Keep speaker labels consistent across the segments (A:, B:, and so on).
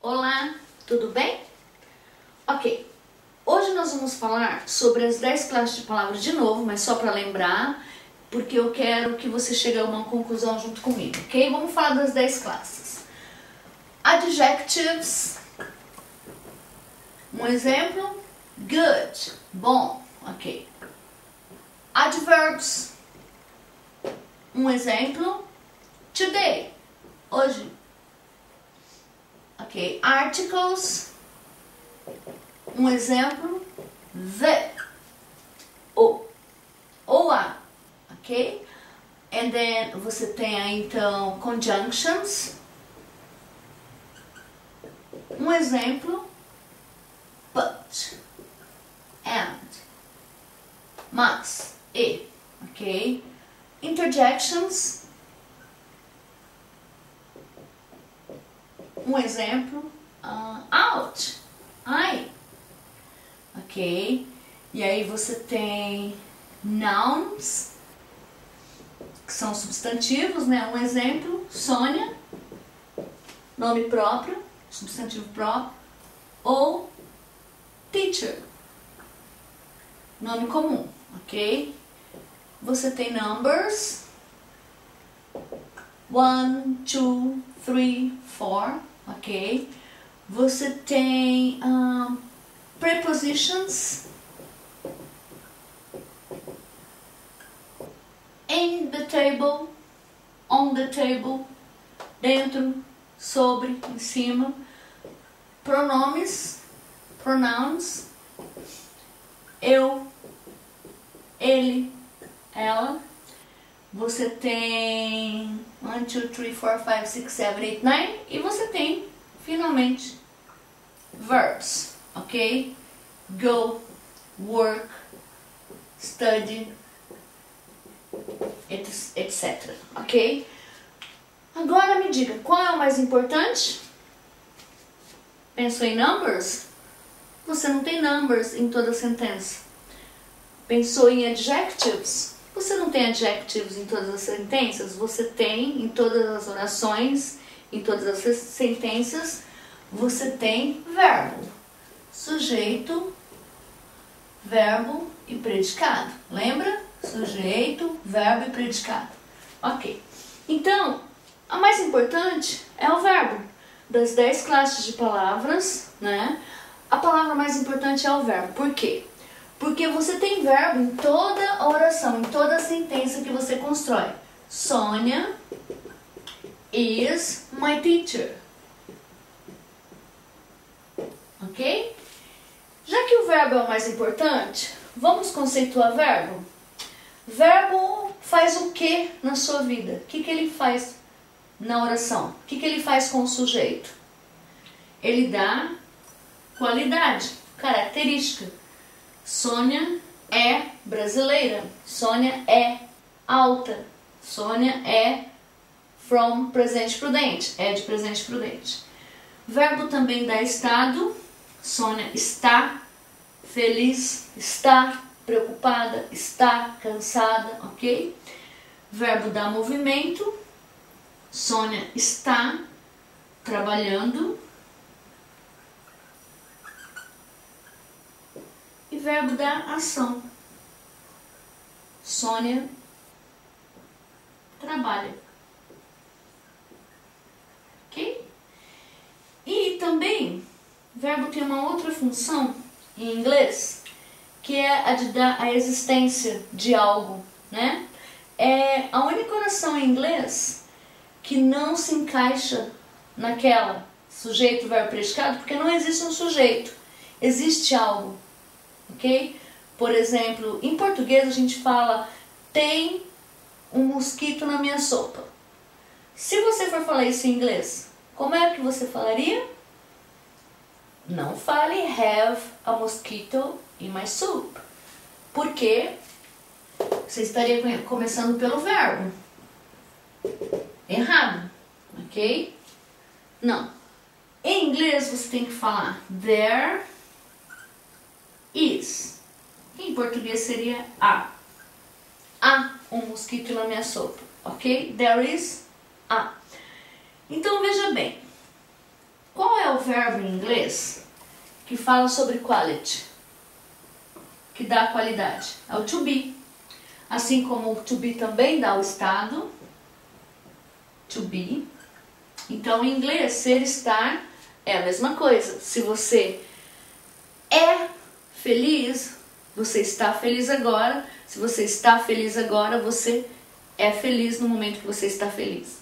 A: Olá, tudo bem? Ok, hoje nós vamos falar sobre as 10 classes de palavras de novo, mas só para lembrar, porque eu quero que você chegue a uma conclusão junto comigo, ok? Vamos falar das 10 classes. Adjectives, um exemplo, good, bom, ok. Adverbs, um exemplo, today, hoje. Ok, articles, um exemplo, the, ou a, ok? And then você tem aí então conjunctions, um exemplo, but, and, mas, e, ok? Interjections, um exemplo, out, I, ok? E aí você tem nouns, que são substantivos, né? Um exemplo, Sônia, nome próprio, substantivo próprio, ou teacher, nome comum, ok? Você tem numbers, 1, 2, 3, 4, ok? Você tem prepositions, in the table, on the table, dentro, sobre, em cima. Pronomes, pronouns, eu, ele, ela. Você tem 1, 2, 3, 4, 5, 6, 7, 8, 9 e você tem, finalmente, verbs, ok? Go, work, study, etc, ok? Agora me diga, qual é o mais importante? Pensou em numbers? Você não tem numbers em toda a sentença. Pensou em adjectives? Você não tem adjectives em todas as sentenças? Você tem em todas as orações, em todas as sentenças, você tem verbo, sujeito, verbo e predicado. Lembra? Sujeito, verbo e predicado. Ok. Então, a mais importante é o verbo. Das 10 classes de palavras, né? A palavra mais importante é o verbo. Por quê? Porque você tem verbo em toda a oração, em toda a sentença que você constrói. Sônia is my teacher. Ok? Já que o verbo é o mais importante, vamos conceituar verbo? Verbo faz o que na sua vida? O que ele faz na oração? O que ele faz com o sujeito? Ele dá qualidade, característica. Sônia é brasileira. Sônia é alta. Sônia é from presente prudente. É de presente prudente. Verbo também dá estado. Sônia está feliz, está preocupada, está cansada, ok? Verbo dá movimento. Sônia está trabalhando. E verbo dá ação. Sônia trabalha. Ok? E também, verbo tem uma outra função em inglês, que é a de dar a existência de algo, né? É a única oração em inglês que não se encaixa naquela sujeito, verbo, predicado, porque não existe um sujeito, existe algo, ok? Por exemplo, em português a gente fala tem um mosquito na minha sopa. Se você for falar isso em inglês, como é que você falaria? Não fale have a mosquito in my soup, porque você estaria começando pelo verbo. Errado, ok? Não. Em inglês você tem que falar there is. Em português seria há. Há um mosquito na minha sopa, ok? There is a. Então veja bem, qual é o verbo em inglês que fala sobre quality, que dá qualidade? É o to be. Assim como o to be também dá o estado, to be. Então, em inglês, ser, estar é a mesma coisa. Se você é feliz, você está feliz agora. Se você está feliz agora, você é feliz no momento que você está feliz.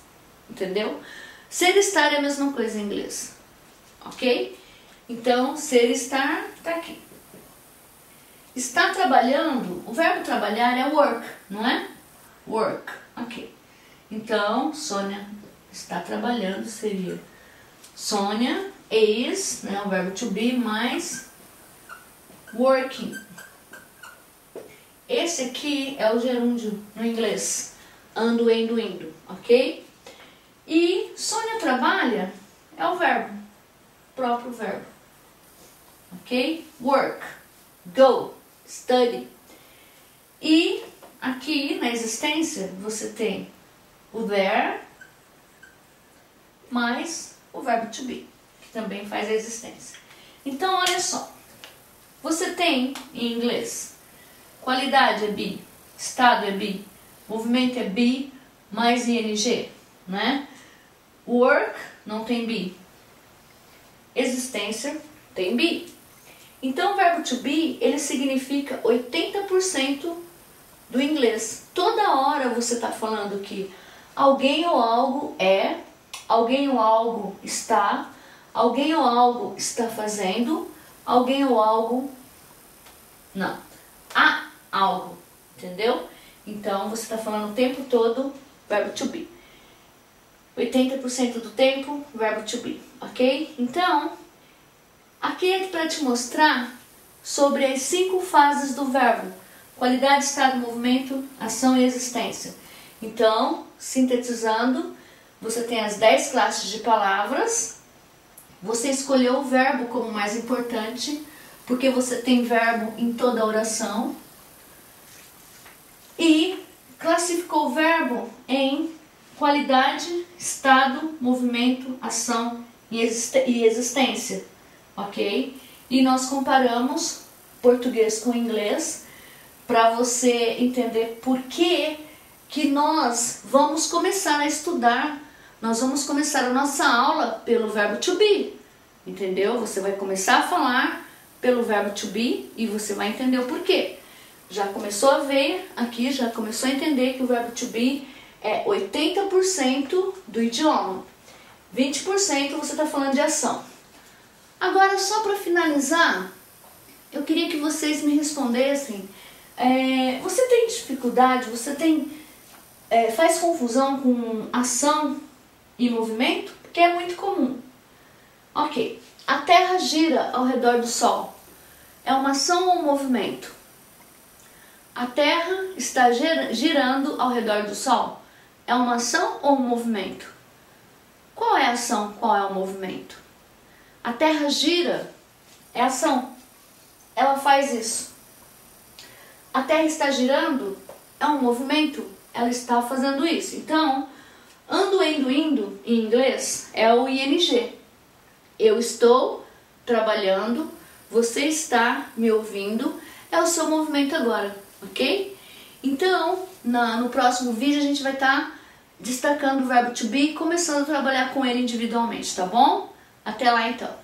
A: Entendeu? Ser, estar é a mesma coisa em inglês. Ok? Então, ser, estar está aqui. Está trabalhando, o verbo trabalhar é work, não é? Work, ok. Então, Sônia está trabalhando, seria Sônia is, né, o verbo to be, mais working. Esse aqui é o gerúndio no inglês, ando, indo, ok? E Sônia trabalha é o verbo, próprio verbo, ok? Work, go, study. E aqui na existência você tem o there mais o verbo to be, que também faz a existência. Então, olha só. Você tem em inglês qualidade é be, estado é be, movimento é be mais ing, né? Work não tem be. Existência tem be. Então, o verbo to be, ele significa 80% do inglês. Toda hora você está falando que alguém ou algo é, alguém ou algo está, alguém ou algo está fazendo, alguém ou algo não. Há algo, entendeu? Então, você está falando o tempo todo verbo to be. 80% do tempo, verbo to be, ok? Então, aqui é para te mostrar sobre as 5 fases do verbo. Qualidade, estado, movimento, ação e existência. Então, sintetizando, você tem as 10 classes de palavras. Você escolheu o verbo como mais importante, porque você tem verbo em toda a oração. E classificou o verbo em qualidade, estado, movimento, ação e existência, ok? E nós comparamos português com inglês para você entender por que nós vamos começar a estudar. Nós vamos começar a nossa aula pelo verbo to be, entendeu? Você vai começar a falar pelo verbo to be e você vai entender o porquê. Já começou a ver aqui, já começou a entender que o verbo to be é 80% do idioma. 20% você está falando de ação. Agora, só para finalizar, eu queria que vocês me respondessem. Você tem dificuldade, você tem faz confusão com ação e movimento? Porque é muito comum. Ok, a Terra gira ao redor do Sol. É uma ação ou um movimento? A Terra está girando ao redor do Sol. É uma ação ou um movimento? Qual é a ação? Qual é o movimento? A Terra gira é ação. Ela faz isso. A Terra está girando é um movimento. Ela está fazendo isso. Então, ando, indo, em inglês é o ing. Eu estou trabalhando, você está me ouvindo, é o seu movimento agora, ok? Então, no próximo vídeo a gente vai estar destacando o verbo to be e começando a trabalhar com ele individualmente, tá bom? Até lá então!